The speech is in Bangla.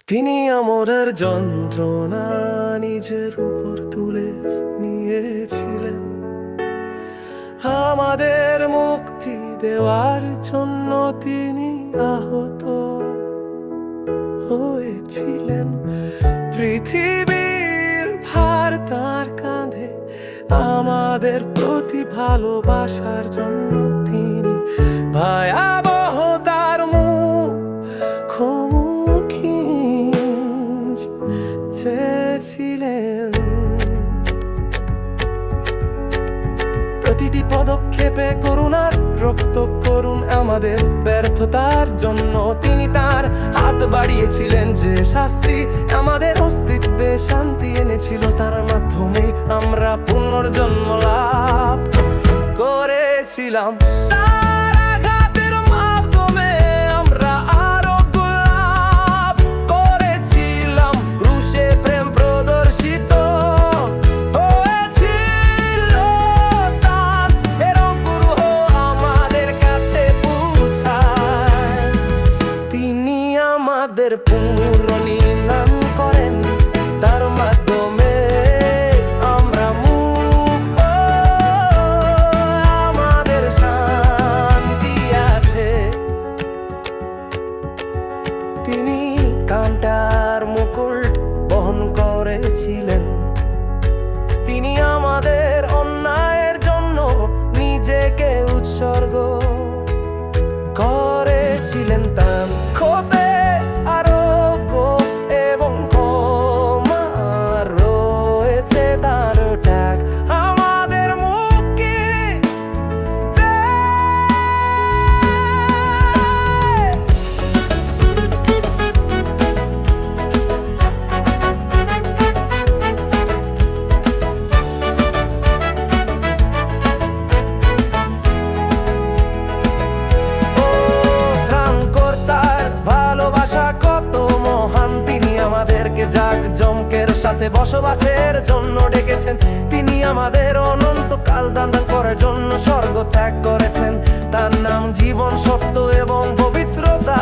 তিনি আমাদের যন্ত্রণা নিজের উপর তুলে নিয়েছিলেন, আমাদের মুক্তি দেওয়ার জন্য তিনি আহত হয়েছিলেন। পৃথিবীর ভার তার কাঁধে, আমাদের প্রতি ভালোবাসার জন্য তিনি ভয়াবহতার মুখোমুখি ছিলেন। প্রতিটি পদক্ষেপে করুণার রক্ত করুন, আমাদের ব্যর্থতার জন্য তিনি তার হাত বাড়িয়েছিলেন। যে শাস্তি আমাদের অস্তিত্বে শান্তি এনেছিল, তার মাধ্যমে আমরা পুনর্জন্ম লাভ করেছিলাম। তার আঘাতের মাধ্যমে আমরা আরোগ্য লাভ করেছিলাম। ক্রুশে প্রেম প্রদর্শিত হয়েছিল তার, এর গুরুহ আমাদের কাছে পৌঁছায়। তিনি আমাদের পুনর্নির্মাণ করেন, তার মাধ্যমে আমরা মুক্ত, আমাদের শান্তি আছে। তিনি কাঁটার মুকুট বহন করেছিলেন, তিনি আমাদের অন্যায়ের জন্য নিজেকে উৎসর্গ করেছিলেন। তার ক্ষতে আরোগ্য এবং ক্ষমা রয়েছে তার ত্যাগ আমাদের মুক্তি দেয়। জাঁকজমকের সাথে বসবাসের জন্য ডেকেছেন, তিনি আমাদের অনন্তকাল দান করার জন্য স্বর্গ ত্যাগ করেছেন। তার নাম জীবন, সত্য এবং পবিত্রতা।